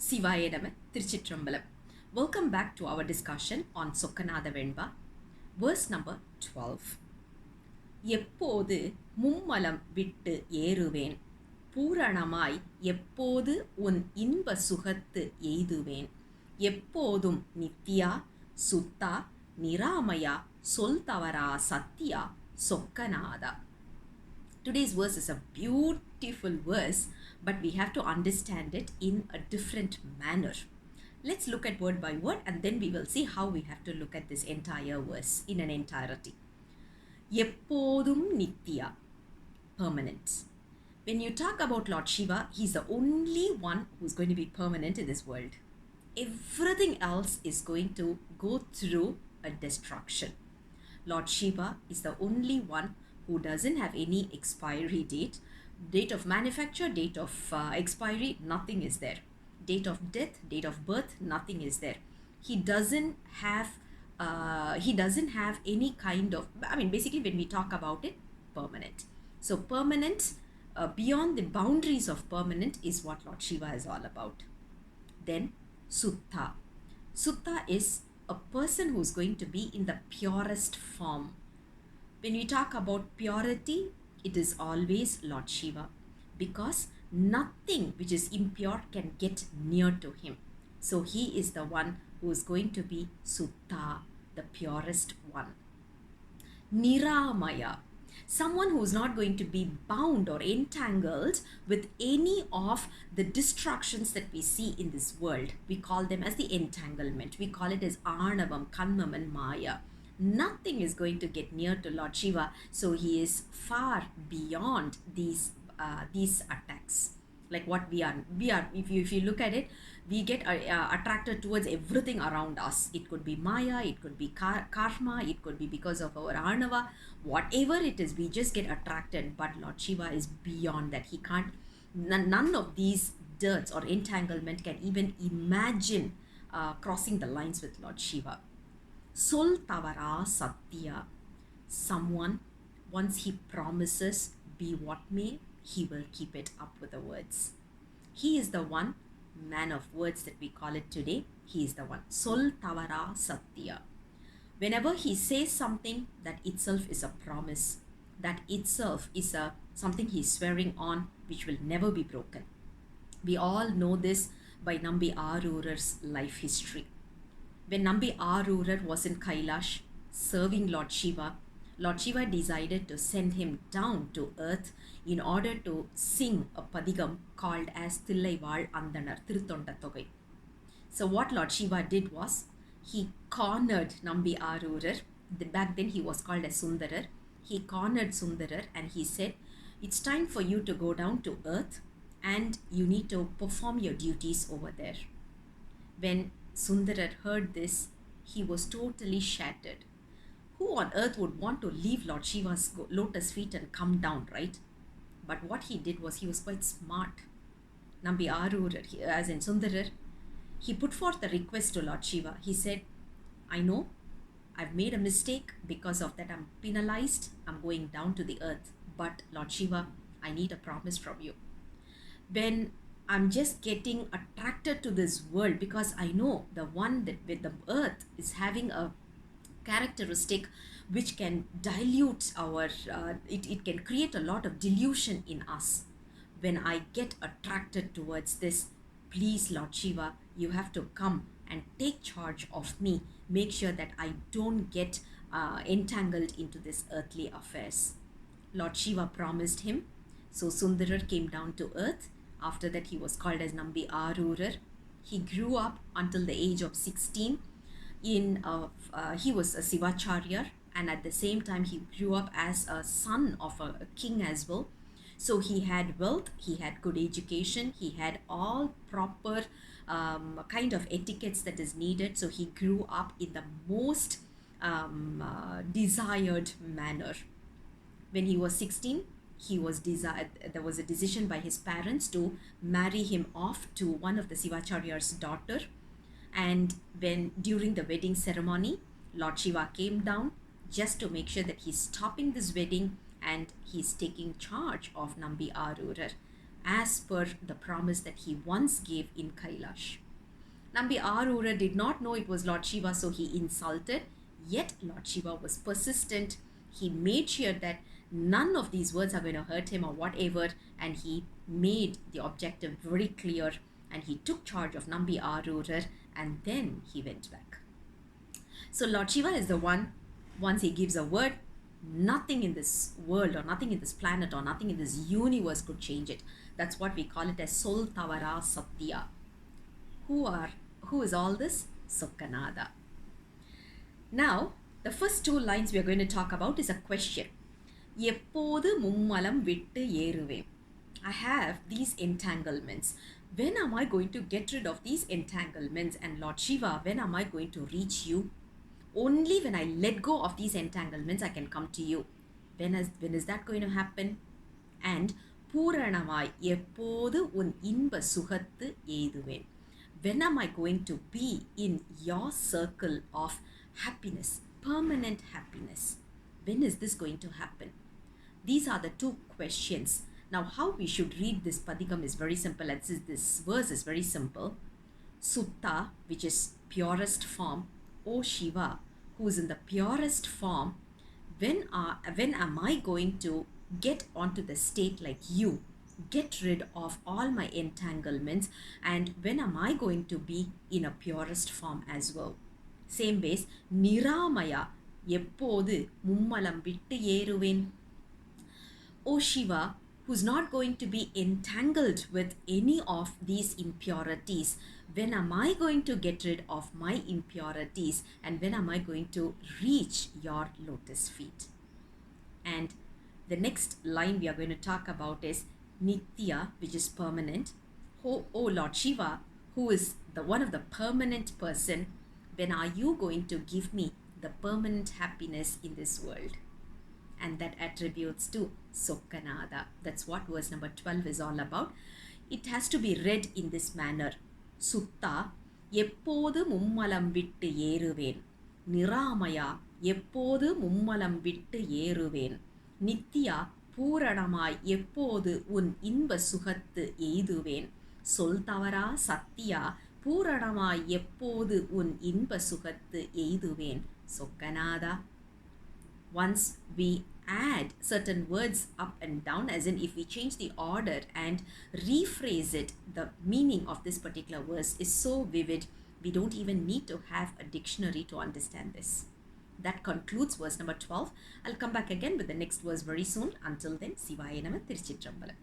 Sivaya Nama Tiruchitrambalam. Welcome back to our discussion on Sokkanatha Venba, verse number 12. எப்போது மும்மலம் விட்டு ஏறுவேன், பூரணமாய் எப்போது உன் இன்ப சுகத்து எய்துவேன், எப்போதும் நித்யா சுத்தா நிராமயா சொல் தவறா Sathya சொக்கநாதா. Today's verse is a beautiful verse, but we have to understand it in a different manner. Let's look at word by word and then we will see how we have to look at this entire verse in an entirety. Eppodhum nitya, permanent. When you talk about Lord Shiva, he's the only one who's going to be permanent in this world. Everything else is going to go through a destruction. Lord Shiva is the only one who doesn't have any expiry date of manufacture, date of expiry, nothing is there. Date of death, date of birth, nothing is there. He doesn't have any kind of, basically when we talk about it, permanent. So permanent, beyond the boundaries of permanent is what Lord Shiva is all about. Then Sutta. Sutta is a person who's going to be in the purest form. When we talk about purity, it is always Lord Shiva, because nothing which is impure can get near to him. So he is the one who is going to be Sutta, the purest one. Niramaya, someone who is not going to be bound or entangled with any of the distractions that we see in this world. We call them as the entanglement. We call it as Arnavam, Kanmam and Maya. Nothing is going to get near to Lord Shiva, so he is far beyond these attacks. Like what we are. If you look at it, we get attracted towards everything around us. It could be Maya, it could be karma, it could be because of our Arnava, whatever it is, we just get attracted. But Lord Shiva is beyond that. He can't. None of these dirts or entanglement can even imagine crossing the lines with Lord Shiva. Sol tavara satya, someone, once he promises, be what may, he will keep it up with the words. He is the one, man of words that we call it today. He is the one. Sol tavara satya. Whenever he says something, that itself is a promise. That itself is something he's swearing on, which will never be broken. We all know this by Nambi Arurar's life history. When Nambi Arurar was in Kailash serving Lord Shiva decided to send him down to earth in order to sing a padigam called as Thillaival Andanar, Tirthonda Thogai. So what Lord Shiva did was, he cornered Nambi Arurar. Back then he was called as Sundarar. He cornered Sundarar and he said, it's time for you to go down to earth and you need to perform your duties over there. When Sundarar heard this, he was totally shattered. Who on earth would want to leave Lord Shiva's lotus feet and come down, right? But what he did was, he was quite smart. Nambi Arurar, as in Sundarar, he put forth a request to Lord Shiva. He said, I know I've made a mistake, because of that I'm penalized, I'm going down to the earth. But Lord Shiva, I need a promise from you. When I'm just getting attracted to this world, because I know the one that with the earth is having a characteristic which can dilute our, it can create a lot of delusion in us. When I get attracted towards this, please Lord Shiva, you have to come and take charge of me. Make sure that I don't get entangled into this earthly affairs. Lord Shiva promised him. So Sundarar came down to earth. After that, he was called as Nambi Arurar. He grew up until the age of 16. He was a Sivacharya, and at the same time, he grew up as a son of a king as well. So he had wealth, he had good education, he had all proper kind of etiquettes that is needed. So he grew up in the most desired manner. When he was 16, there was a decision by his parents to marry him off to one of the Sivacharya's daughter. And when during the wedding ceremony, Lord Shiva came down just to make sure that he's stopping this wedding and he's taking charge of Nambi Arurar. as per the promise that he once gave in Kailash. Nambi Arura did not know it was Lord Shiva, so he insulted. Yet Lord Shiva was persistent. He made sure that none of these words are going to hurt him or whatever, and he made the objective very clear, and he took charge of Nambi Arura, and then he went back. So Lord Shiva is the one, once he gives a word, nothing in this world or nothing in this planet or nothing in this universe could change it. That's what we call it as Sol Tavara Satya. Who is all this? Sokkanatha. Now, the first two lines we are going to talk about is a question. Eppodhu mummalam vittu yeruven. I have these entanglements. When am I going to get rid of these entanglements? And Lord Shiva, when am I going to reach you? Only when I let go of these entanglements, I can come to you. When is that going to happen? And Puranamai eppodhu un inba suhattu eiduven. When am I going to be in your circle of happiness, permanent happiness? When is this going to happen? These are the two questions. Now, how we should read this padikam is very simple. This verse is very simple. Sutta, which is purest form. O Shiva, who is in the purest form, when am I going to get onto the state like you? Get rid of all my entanglements, and when am I going to be in a purest form as well? Same base, Niramaya eppodhu mummalam vittu yeruven. O Shiva, who's not going to be entangled with any of these impurities, when am I going to get rid of my impurities, and when am I going to reach your lotus feet? And the next line we are going to talk about is Nitya, which is permanent. Oh Lord Shiva, who is the one of the permanent person, when are you going to give me the permanent happiness in this world? And that attributes to Sokkanatha. That's what verse number 12 is all about. It has to be read in this manner. Sutta, eppodhu mummalam vittu yeruven. Niramaya, eppodhu mummalam vittu yeruven. Nitya, பூரணமாய் எப்போது உன் இன்ப சுகத்து எய்துவேன். சொல் தவறா சத்தியா, பூரணமாய் எப்போது உன் இன்ப சுகத்து எய்துவேன். Sokkanatha. Once we add certain words up and down, as in if we change the order and rephrase it, the meaning of this particular verse is so vivid, we don't even need to have a dictionary to understand this. That concludes verse number 12. I'll come back again with the next verse very soon. Until then, Sivaya Nama Tiruchitrambalam.